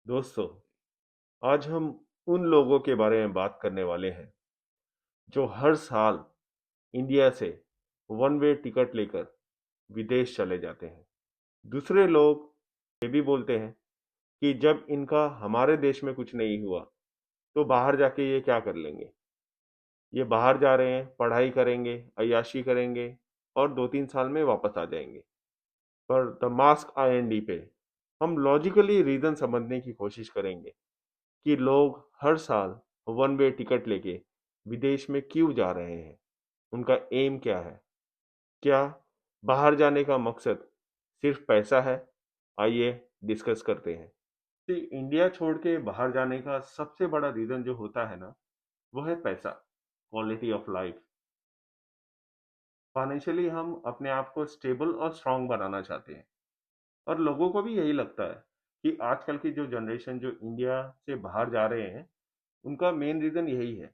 दोस्तों, आज हम उन लोगों के बारे में बात करने वाले हैं जो हर साल इंडिया से वन वे टिकट लेकर विदेश चले जाते हैं। दूसरे लोग ये भी बोलते हैं कि जब इनका हमारे देश में कुछ नहीं हुआ तो बाहर जाके ये क्या कर लेंगे। ये बाहर जा रहे हैं, पढ़ाई करेंगे, अय्याशी करेंगे और 2-3 साल में वापस आ जाएंगे। पर द मास्क आईएनडी पे हम लॉजिकली रीजन समझने की कोशिश करेंगे कि लोग हर साल वन वे टिकट लेके विदेश में क्यों जा रहे हैं। उनका एम क्या है? क्या बाहर जाने का मकसद सिर्फ पैसा है? आइए डिस्कस करते हैं। तो इंडिया छोड़ के बाहर जाने का सबसे बड़ा रीजन जो होता है ना, वो है पैसा, क्वालिटी ऑफ लाइफ। फाइनेंशियली हम अपने आप को स्टेबल और स्ट्रांग बनाना चाहते हैं। और लोगों को भी यही लगता है कि आजकल की जो जनरेशन जो इंडिया से बाहर जा रहे हैं, उनका मेन रीजन यही है।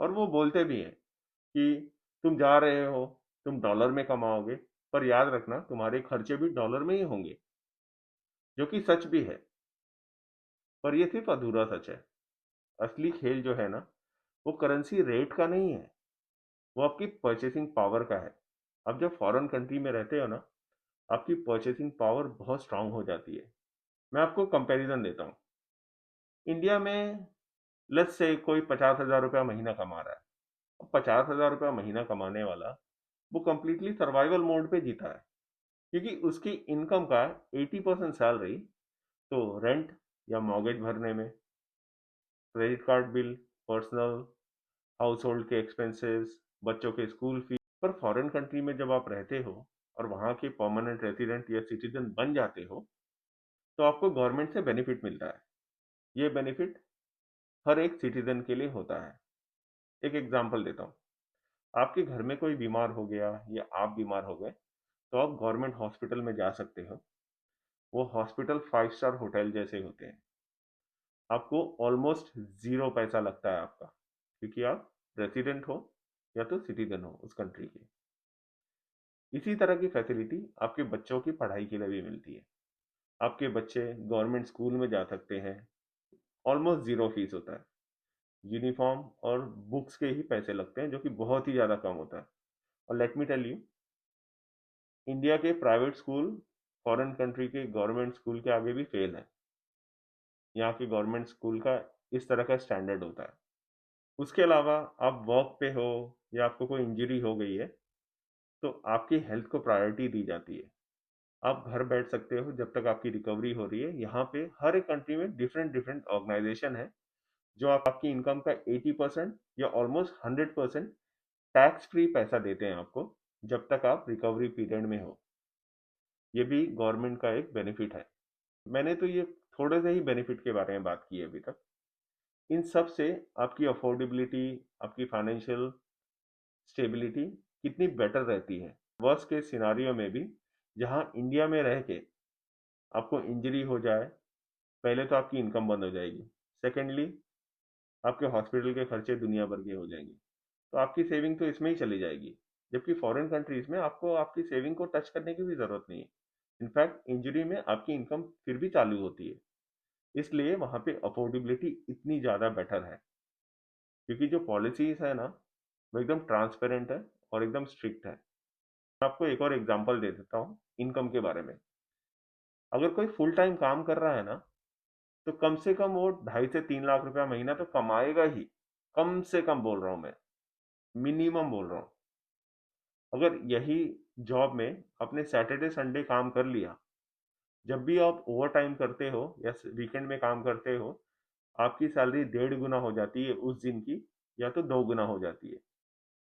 और वो बोलते भी हैं कि तुम जा रहे हो, तुम डॉलर में कमाओगे, पर याद रखना तुम्हारे खर्चे भी डॉलर में ही होंगे, जो कि सच भी है। पर ये सिर्फ अधूरा सच है। असली खेल जो है ना, वो करेंसी रेट का नहीं है, वो आपकी परचेसिंग पावर का है। अब जब फॉरेन कंट्री में रहते हो ना, आपकी परचेसिंग पावर बहुत स्ट्रांग हो जाती है। मैं आपको कंपैरिजन देता हूँ। इंडिया में लेट्स से कोई 50,000 रुपया महीना कमा रहा है। अब 50,000 रुपया महीना कमाने वाला वो कंप्लीटली सर्वाइवल मोड पे जीता है, क्योंकि उसकी इनकम का 80% सैलरी तो रेंट या मॉर्गेज भरने में, credit card bill, personal house hold के एक्सपेंसेस, बच्चों के स्कूल फीस। पर फॉरेन कंट्री में जब आप रहते हो और वहाँ के परमानेंट रेजिडेंट या सिटीजन बन जाते हो, तो आपको गवर्नमेंट से बेनिफिट मिलता है। ये बेनिफिट हर एक सिटीजन के लिए होता है। एक एग्जांपल देता हूँ। आपके घर में कोई बीमार हो गया या आप बीमार हो गए, तो आप गवर्नमेंट हॉस्पिटल में जा सकते हो। वो हॉस्पिटल 5 स्टार होटल जैसे होते हैं। आपको ऑलमोस्ट ज़ीरो पैसा लगता है आपका, क्योंकि आप रेसिडेंट हो या तो सिटीजन हो उस कंट्री के। इसी तरह की फैसिलिटी आपके बच्चों की पढ़ाई के लिए भी मिलती है। आपके बच्चे गवर्नमेंट स्कूल में जा सकते हैं, ऑलमोस्ट ज़ीरो फीस होता है। यूनिफॉर्म और बुक्स के ही पैसे लगते हैं, जो कि बहुत ही ज़्यादा कम होता है। और let me tell you, India के प्राइवेट स्कूल फॉरेन कंट्री के गवर्नमेंट स्कूल के आगे भी फेल है। यहाँ के गवर्नमेंट स्कूल का इस तरह का स्टैंडर्ड होता है। उसके अलावा आप वर्क पे हो या आपको कोई इंजरी हो गई है, तो आपकी हेल्थ को प्रायोरिटी दी जाती है। आप घर बैठ सकते हो जब तक आपकी रिकवरी हो रही है। यहाँ पे हर एक कंट्री में डिफरेंट डिफरेंट ऑर्गेनाइजेशन है जो आपकी इनकम का 80% या ऑलमोस्ट 100% टैक्स फ्री पैसा देते हैं आपको, जब तक आप रिकवरी पीरियड में हो। ये भी गवर्नमेंट का एक बेनिफिट है। मैंने तो ये थोड़े से ही बेनिफिट के बारे में बात की है अभी तक। इन सब से आपकी अफोर्डेबिलिटी, आपकी फाइनेंशियल स्टेबिलिटी कितनी बेटर रहती है। वर्स्ट के सिनारियो में भी, जहां इंडिया में रह के आपको इंजरी हो जाए, पहले तो आपकी इनकम बंद हो जाएगी। सेकेंडली, आपके हॉस्पिटल के खर्चे दुनिया भर के हो जाएंगे। तो आपकी सेविंग तो इसमें ही चली जाएगी। जबकि फॉरेन कंट्रीज में आपको आपकी सेविंग को टच करने की भी जरूरत नहीं है। इनफैक्ट इंजरी में आपकी इनकम फिर भी चालू होती है। इसलिए वहाँ पे अफोर्डेबिलिटी इतनी ज़्यादा बेटर है, क्योंकि जो पॉलिसीज है ना, वो एकदम ट्रांसपेरेंट है और एकदम स्ट्रिक्ट है। मैं आपको एक और एग्जांपल दे देता हूँ इनकम के बारे में। अगर कोई फुल टाइम काम कर रहा है ना, तो कम से कम वो 2.5 से 3 लाख रुपया महीना तो कमाएगा ही। कम से कम बोल रहा हूँ मैं, मिनिमम बोल रहा हूँ। अगर यही जॉब में अपने सैटरडे संडे काम कर लिया, जब भी आप ओवर टाइम करते हो या वीकेंड में काम करते हो, आपकी सैलरी 1.5 गुना हो जाती है उस दिन की, या तो 2 गुना हो जाती है।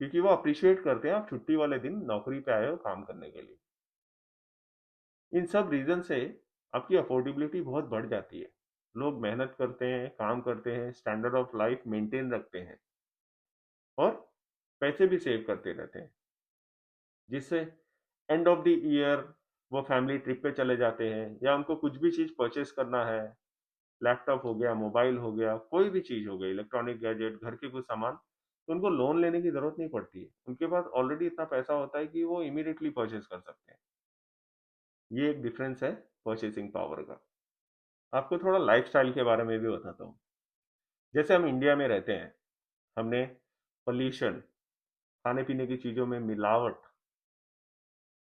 क्योंकि वो अप्रिशिएट करते हैं आप छुट्टी वाले दिन नौकरी पे आए हो काम करने के लिए। इन सब रीजन से आपकी अफोर्डेबिलिटी बहुत बढ़ जाती है। लोग मेहनत करते हैं, काम करते हैं, स्टैंडर्ड ऑफ लाइफ मेंटेन रखते हैं और पैसे भी सेव करते रहते हैं, जिससे एंड ऑफ द ईयर वो फैमिली ट्रिप पे चले जाते हैं, या उनको कुछ भी चीज़ परचेस करना है, लैपटॉप हो गया, मोबाइल हो गया, कोई भी चीज़ हो गई, इलेक्ट्रॉनिक गैजेट, घर के कुछ सामान, तो उनको लोन लेने की ज़रूरत नहीं पड़ती है। उनके पास ऑलरेडी इतना पैसा होता है कि वो इमीडिएटली परचेस कर सकते हैं। ये एक डिफरेंस है परचेसिंग पावर का। आपको थोड़ा लाइफस्टाइल के बारे में भी बताता हूँ। जैसे हम इंडिया में रहते हैं, हमने पोल्यूशन, खाने पीने की चीज़ों में मिलावट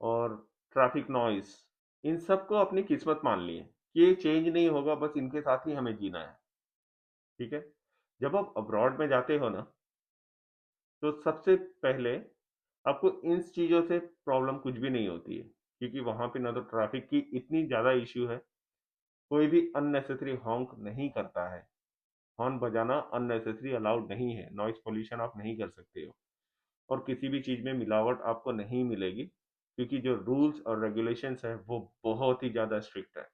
और ट्रैफिक नॉइस, इन सब को अपनी किस्मत मान ली है कि ये चेंज नहीं होगा, बस इनके साथ ही हमें जीना है। ठीक है। जब आप अब्रॉड में जाते हो ना, तो सबसे पहले आपको इन चीज़ों से प्रॉब्लम कुछ भी नहीं होती है, क्योंकि वहाँ पे ना तो ट्रैफिक की इतनी ज़्यादा इश्यू है, कोई भी अननेसेसरी हॉन्क नहीं करता है। हॉर्न बजाना अननेसेसरी अलाउड नहीं है, नॉइस पोल्यूशन आप नहीं कर सकते हो। और किसी भी चीज़ में मिलावट आपको नहीं मिलेगी, क्योंकि जो रूल्स और रेगुलेशंस है वो बहुत ही ज़्यादा स्ट्रिक्ट है।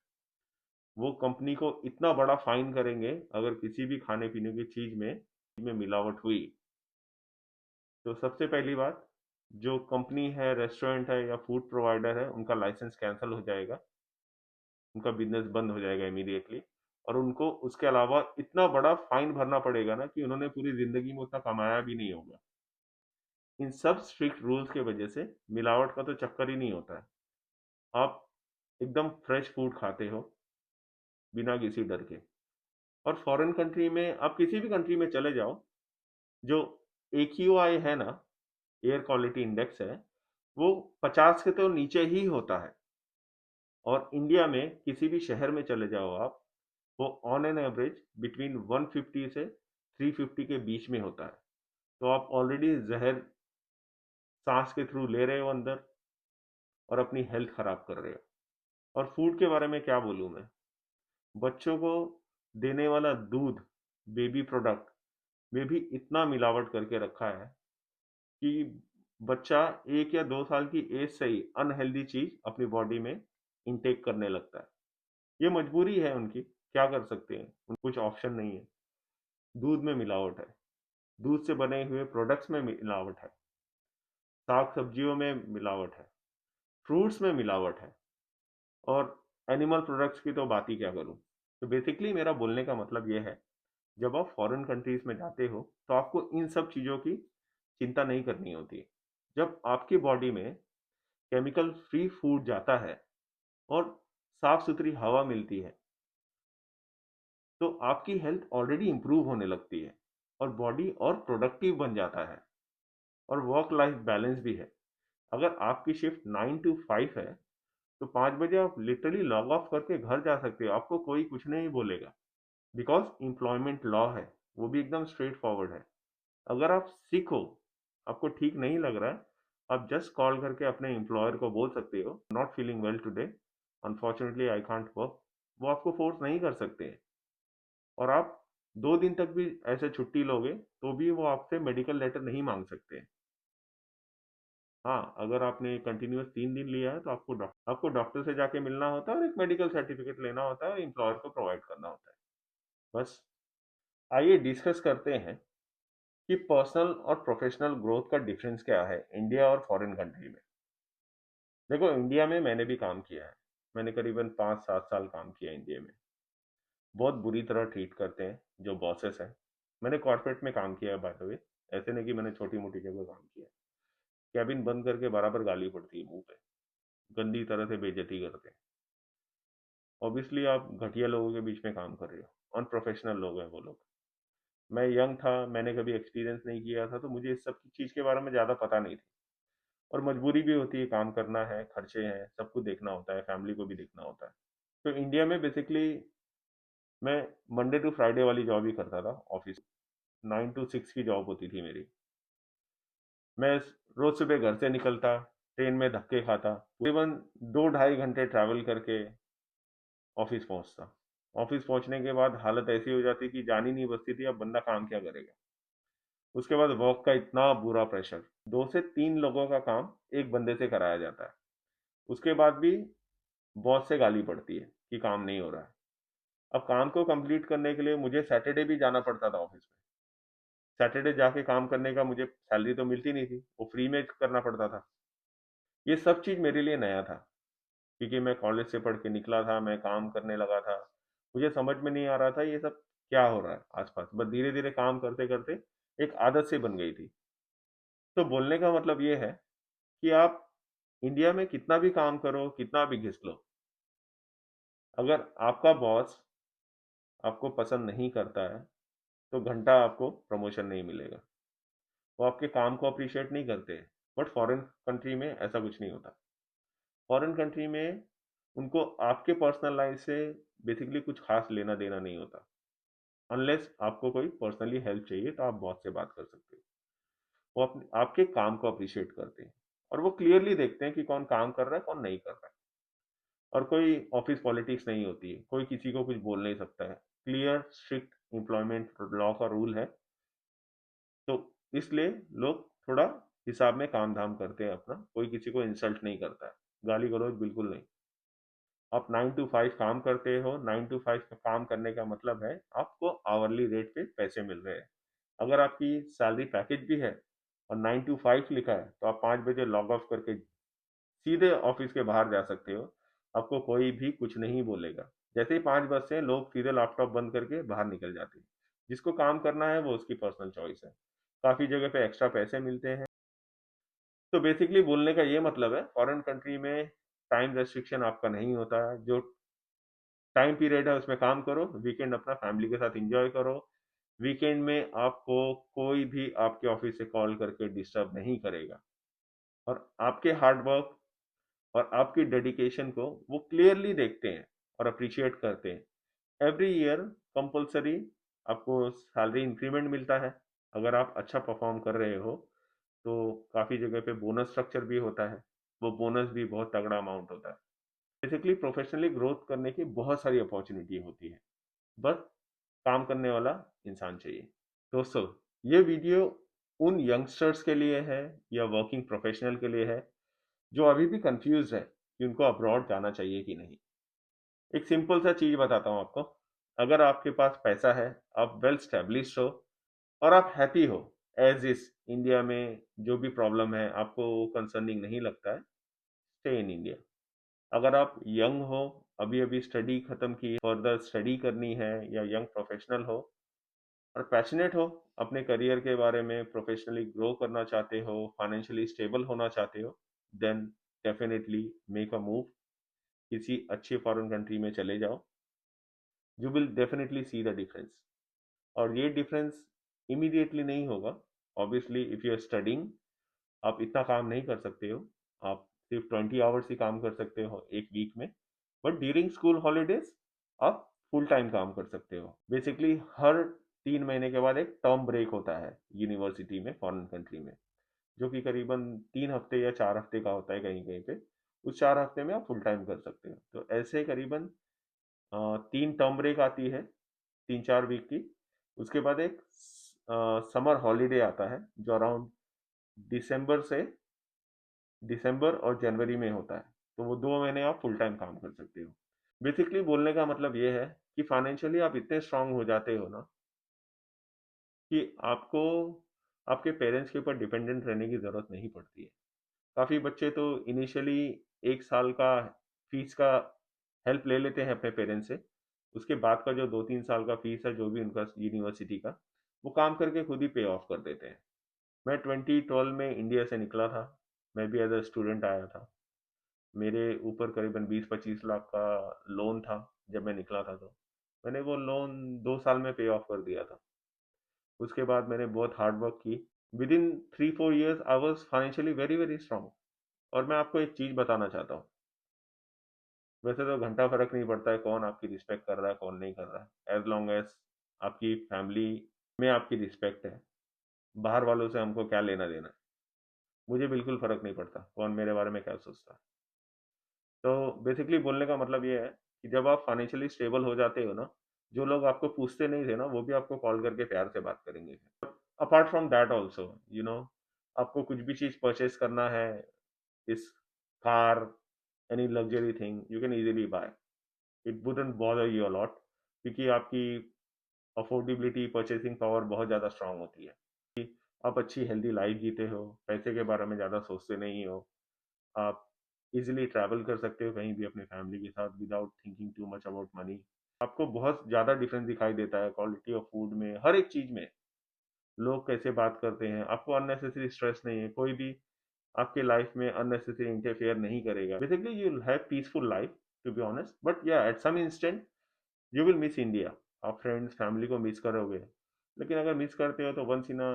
वो कंपनी को इतना बड़ा फाइन करेंगे अगर किसी भी खाने पीने की चीज़ में मिलावट हुई। तो सबसे पहली बात, जो कंपनी है, रेस्टोरेंट है या फूड प्रोवाइडर है, उनका लाइसेंस कैंसिल हो जाएगा, उनका बिजनेस बंद हो जाएगा इमीडिएटली। और उनको उसके अलावा इतना बड़ा फाइन भरना पड़ेगा ना कि उन्होंने पूरी जिंदगी में उतना कमाया भी नहीं होगा। इन सब स्ट्रिक्ट रूल्स के वजह से मिलावट का तो चक्कर ही नहीं होता है। आप एकदम फ्रेश फूड खाते हो बिना किसी डर के। और फॉरेन कंट्री में, आप किसी भी कंट्री में चले जाओ, जो AQI है ना, एयर क्वालिटी इंडेक्स है, वो 50 के तो नीचे ही होता है। और इंडिया में किसी भी शहर में चले जाओ आप, वो ऑन एन एवरेज बिटवीन 150 से 350 के बीच में होता है। तो आप ऑलरेडी जहर सांस के थ्रू ले रहे हो अंदर और अपनी हेल्थ खराब कर रहे हो। और फूड के बारे में क्या बोलूँ मैं, बच्चों को देने वाला दूध, बेबी प्रोडक्ट में भी इतना मिलावट करके रखा है कि बच्चा 1 या 2 साल की एज से ही अनहेल्दी चीज अपनी बॉडी में इनटेक करने लगता है। ये मजबूरी है उनकी, क्या कर सकते हैं, कुछ ऑप्शन नहीं है। दूध में मिलावट है, दूध से बने हुए प्रोडक्ट्स में मिलावट है, साग सब्जियों में मिलावट है, फ्रूट्स में मिलावट है, और एनिमल प्रोडक्ट्स की तो बात ही क्या करूं। तो बेसिकली मेरा बोलने का मतलब ये है, जब आप फॉरेन कंट्रीज में जाते हो तो आपको इन सब चीज़ों की चिंता नहीं करनी होती। जब आपकी बॉडी में केमिकल फ्री फूड जाता है और साफ सुथरी हवा मिलती है, तो आपकी हेल्थ ऑलरेडी इंप्रूव होने लगती है और बॉडी और प्रोडक्टिव बन जाता है। और वर्क लाइफ बैलेंस भी है। अगर आपकी शिफ्ट 9 to 5 है, तो 5 बजे आप लिटरली लॉग ऑफ करके घर जा सकते हो, आपको कोई कुछ नहीं बोलेगा। बिकॉज एम्प्लॉयमेंट लॉ है, वो भी एकदम स्ट्रेट फॉरवर्ड है। अगर आप सिक हो, आपको ठीक नहीं लग रहा है, आप जस्ट कॉल करके अपने एम्प्लॉयर को बोल सकते हो, not feeling well today, unfortunately I can't work. वो आपको फोर्स नहीं कर सकते हैं। और आप 2 दिन तक भी ऐसे छुट्टी लोगे तो भी वो आपसे मेडिकल लेटर नहीं मांग सकते। हाँ, अगर आपने कंटिन्यूअस 3 दिन लिया है तो आपको डॉक्टर से जाके मिलना होता है और एक मेडिकल सर्टिफिकेट लेना होता है और एम्प्लॉयर को प्रोवाइड करना होता है। बस। आइए डिस्कस करते हैं कि पर्सनल और प्रोफेशनल ग्रोथ का डिफरेंस क्या है इंडिया और फॉरेन कंट्री में। देखो, इंडिया में मैंने भी काम किया है। मैंने करीबन 5-7 साल काम किया इंडिया में। बहुत बुरी तरह ट्रीट करते हैं जो बॉसेस हैं। मैंने कॉर्पोरेट में काम किया है बाय द वे, ऐसे नहीं कि मैंने छोटी मोटी जगह काम किया है। कैबिन बंद करके बराबर गाली पड़ती है मुंह पे, गंदी तरह से बेइज्जती करते हैं। ऑब्वियसली आप घटिया लोगों के बीच में काम कर रहे हो, अनप्रोफेशनल लोग हैं वो लोग। मैं यंग था, मैंने कभी एक्सपीरियंस नहीं किया था, तो मुझे इस सब चीज़ के बारे में ज़्यादा पता नहीं थी। और मजबूरी भी होती है, काम करना है, खर्चे हैं, सब कुछ देखना होता है, फैमिली को भी देखना होता है। तो इंडिया में बेसिकली मैं मंडे टू फ्राइडे वाली जॉब ही करता था ऑफिस। 9 to 6 की जॉब होती थी मेरी। मैं रोज सुबह घर से निकलता, ट्रेन में धक्के खाता, तकरीबन 2-2.5 घंटे ट्रैवल करके ऑफिस पहुंचता। ऑफिस पहुंचने के बाद हालत ऐसी हो जाती कि जान ही नहीं बचती थी, अब बंदा काम क्या करेगा। उसके बाद वर्क का इतना बुरा प्रेशर, 2 से 3 लोगों का काम एक बंदे से कराया जाता है। उसके बाद भी बॉस से गाली पड़ती है कि काम नहीं हो रहा है। अब काम को कंप्लीट करने के लिए मुझे सैटरडे भी जाना पड़ता था ऑफिस में। सैटरडे जाके काम करने का मुझे सैलरी तो मिलती नहीं थी, वो फ्री में करना पड़ता था। ये सब चीज़ मेरे लिए नया था, क्योंकि मैं कॉलेज से पढ़ के निकला था, मैं काम करने लगा था। मुझे समझ में नहीं आ रहा था ये सब क्या हो रहा है आसपास, बस धीरे धीरे काम करते करते एक आदत से बन गई थी। तो बोलने का मतलब ये है कि आप इंडिया में कितना भी काम करो, कितना भी घिस लो, अगर आपका बॉस आपको पसंद नहीं करता है तो घंटा आपको प्रमोशन नहीं मिलेगा। वो आपके काम को अप्रिशिएट नहीं करते। बट फॉरेन कंट्री में ऐसा कुछ नहीं होता। फॉरेन कंट्री में उनको आपके पर्सनल लाइफ से बेसिकली कुछ खास लेना देना नहीं होता। अनलेस आपको कोई पर्सनली हेल्प चाहिए तो आप बॉस से बात कर सकते हो। वो आपके काम को अप्रिशिएट करते हैं और वो क्लियरली देखते हैं कि कौन काम कर रहा है कौन नहीं कर रहा है। और कोई ऑफिस पॉलिटिक्स नहीं होती है, कोई किसी को कुछ बोल नहीं सकता है। क्लियर स्ट्रिक्ट एम्प्लॉयमेंट लॉ का रूल है। तो इसलिए लोग थोड़ा हिसाब में काम धाम करते हैं अपना, कोई किसी को इंसल्ट नहीं करता है, गाली गलौज बिल्कुल नहीं। आप 9 to 5 काम करते हो, 9 to 5 का काम करने का मतलब है आपको आवरली रेट पे पैसे मिल रहे हैं। अगर आपकी सैलरी पैकेज भी है और 9 to 5 लिखा है तो आप 5 बजे लॉग ऑफ करके सीधे ऑफिस के बाहर जा सकते हो। आपको कोई भी कुछ नहीं बोलेगा। जैसे ही 5 बजते हैं लोग सीधे लैपटॉप बंद करके बाहर निकल जाते हैं। जिसको काम करना है वो उसकी पर्सनल चॉइस है। काफ़ी जगह पे एक्स्ट्रा पैसे मिलते हैं। तो बेसिकली बोलने का ये मतलब है फॉरेन कंट्री में टाइम रेस्ट्रिक्शन आपका नहीं होता है। जो टाइम पीरियड है उसमें काम करो, वीकेंड अपना फैमिली के साथ एंजॉय करो। वीकेंड में आपको कोई भी आपके ऑफिस से कॉल करके डिस्टर्ब नहीं करेगा। और आपके हार्ड वर्क और आपकी डेडिकेशन को वो क्लियरली देखते हैं और अप्रिशिएट करते हैं। एवरी ईयर कंपलसरी आपको सैलरी इंक्रीमेंट मिलता है। अगर आप अच्छा परफॉर्म कर रहे हो तो काफ़ी जगह पे बोनस स्ट्रक्चर भी होता है। वो बोनस भी बहुत तगड़ा अमाउंट होता है। बेसिकली प्रोफेशनली ग्रोथ करने की बहुत सारी अपॉर्चुनिटी होती है। बस काम करने वाला इंसान चाहिए। दोस्तों, ये वीडियो उन यंगस्टर्स के लिए है या वर्किंग प्रोफेशनल के लिए है जो अभी भी कंफ्यूज है कि उनको अब्रॉड जाना चाहिए कि नहीं। एक सिंपल सा चीज बताता हूँ आपको। अगर आपके पास पैसा है, आप वेल स्टेब्लिश्ड हो और आप हैप्पी हो एज इस इंडिया में, जो भी प्रॉब्लम है आपको कंसर्निंग नहीं लगता है, स्टे इन इंडिया। अगर आप यंग हो, अभी अभी स्टडी खत्म की, फर्दर स्टडी करनी है, या यंग प्रोफेशनल हो और पैशनेट हो अपने करियर के बारे में, प्रोफेशनली ग्रो करना चाहते हो, फाइनेंशियली स्टेबल होना चाहते हो, then definitely make a move. किसी अच्छे फॉरेन कंट्री में चले जाओ। You will definitely see the difference. और ये डिफरेंस इमीडिएटली नहीं होगा। Obviously if you are studying आप इतना काम नहीं कर सकते हो। आप सिर्फ 20 आवर्स ही काम कर सकते हो एक वीक में। बट ड्यूरिंग स्कूल हॉलीडेज आप फुल टाइम काम कर सकते हो। बेसिकली हर 3 महीने के बाद एक टर्म ब्रेक होता है यूनिवर्सिटी में, फॉरेन कंट्री में, जो कि करीबन 3 हफ्ते या 4 हफ्ते का होता है कहीं कहीं पे। उस 4 हफ्ते में आप फुल टाइम कर सकते हो। तो ऐसे करीबन 3 टर्म ब्रेक आती है 3-4 वीक की। उसके बाद एक समर हॉलीडे आता है जो अराउंड दिसंबर और जनवरी में होता है। तो वो 2 महीने आप फुल टाइम काम कर सकते हो। बेसिकली बोलने का मतलब ये है कि फाइनेंशियली आप इतने स्ट्रांग हो जाते हो ना कि आपको आपके पेरेंट्स के ऊपर डिपेंडेंट रहने की ज़रूरत नहीं पड़ती है। काफ़ी बच्चे तो इनिशियली 1 साल का फीस का हेल्प ले लेते हैं अपने पेरेंट्स से। उसके बाद का जो 2-3 साल का फीस है जो भी उनका यूनिवर्सिटी का, वो काम करके खुद ही पे ऑफ कर देते हैं। मैं 2012 में इंडिया से निकला था। मैं भी एज अ स्टूडेंट आया था। मेरे ऊपर करीबन 20-25 लाख का लोन था जब मैं निकला था। तो मैंने वो लोन 2 साल में पे ऑफ कर दिया था। उसके बाद मैंने बहुत हार्ड वर्क की। With in 3-4 years I was financially very very strong. और मैं आपको एक चीज़ बताना चाहता हूँ। वैसे तो घंटा फर्क नहीं पड़ता है कौन आपकी रिस्पेक्ट कर रहा है कौन नहीं कर रहा है, एज लॉन्ग एज आपकी फैमिली में आपकी रिस्पेक्ट है। बाहर वालों से हमको क्या लेना देना है। मुझे बिल्कुल फर्क नहीं पड़ता कौन मेरे बारे में क्या सोचता है। तो बेसिकली बोलने का मतलब ये है कि जब आप फाइनेंशियली स्टेबल हो जाते हो ना, जो लोग आपको पूछते नहीं थे ना वो भी आपको कॉल करके प्यार से बात करेंगे। Apart from that also, you know, आपको कुछ भी चीज़ परचेज करना है, इस car, any luxury thing you can easily buy. It wouldn't bother you a lot, क्योंकि आपकी अफोर्डेबिलिटी, परचेसिंग पावर बहुत ज़्यादा स्ट्रांग होती है। आप अच्छी हेल्दी लाइफ जीते हो, पैसे के बारे में ज़्यादा सोचते नहीं हो। आप इजीली ट्रैवल कर सकते हो कहीं भी अपने फैमिली के साथ without thinking too much about money. आपको बहुत ज़्यादा डिफरेंस दिखाई देता है क्वालिटी ऑफ फूड में, हर एक चीज़ में। लोग कैसे बात करते हैं, आपको अननेसेसरी स्ट्रेस नहीं है, कोई भी आपके लाइफ में अननेसेसरी इंटरफेयर नहीं करेगा। Basically you will have peaceful life to be honest, but yeah at some instant you will miss India. आप फ्रेंड्स फैमिली को मिस करोगे, लेकिन अगर मिस करते हो तो वंस इन अ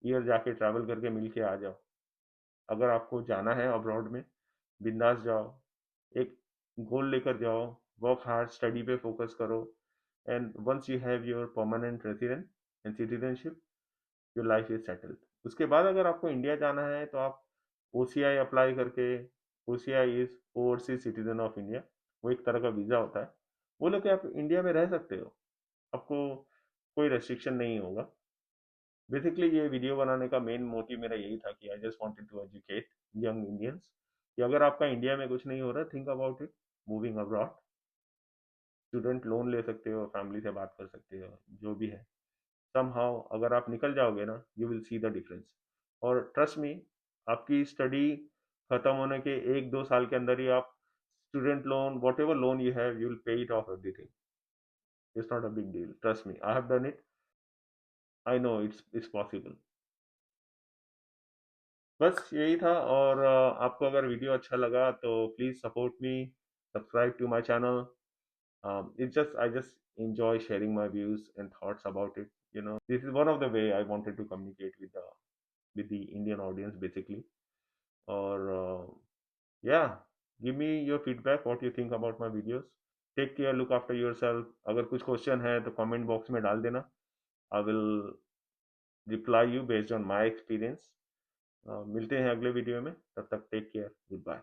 ईयर जाके ट्रैवल करके मिल के आ जाओ। अगर आपको जाना है अब्रॉड में, बिंदास जाओ, एक गोल लेकर जाओ, वर्क हार्ड, स्टडी पे फोकस करो, and once you have your permanent resident and citizenship, your life is settled. उसके बाद अगर आपको इंडिया जाना है तो आप ओसीआई अप्लाई करके, OCI is overseas citizen of India, वो एक तरह का वीज़ा होता है, वो लेके आप इंडिया में रह सकते हो, आपको कोई रेस्ट्रिक्शन नहीं होगा। बेसिकली ये वीडियो बनाने का मेन मोटिव मेरा यही था कि I just wanted to educate young Indians कि अगर आपका इंडिया में कुछ नहीं हो रहा, think about it, moving abroad. Student loan ले सकते हो, फैमिली से बात कर सकते हो, जो भी है, समहाउ अगर आप निकल जाओगे ना, you will see the difference. और ट्रस्ट मी, आपकी स्टडी खत्म होने के 1-2 साल के अंदर ही आप student loan, what ever loan you have, you will pay it of everything. It's not a big deal, trust me, I have done it, I know it's possible. बस यही था। और आपको अगर वीडियो अच्छा लगा तो please support me, subscribe to my channel. It's just I just enjoy sharing my views and thoughts about it. This is one of the way I wanted to communicate with the Indian audience basically. Or yeah, give me your feedback. What you think about my videos? Take care. Look after yourself. अगर कुछ question है तो comment box में डाल देना. I will reply you based on my experience. मिलते हैं अगले वीडियो में, तब तक टेक केयर, गुड बाय।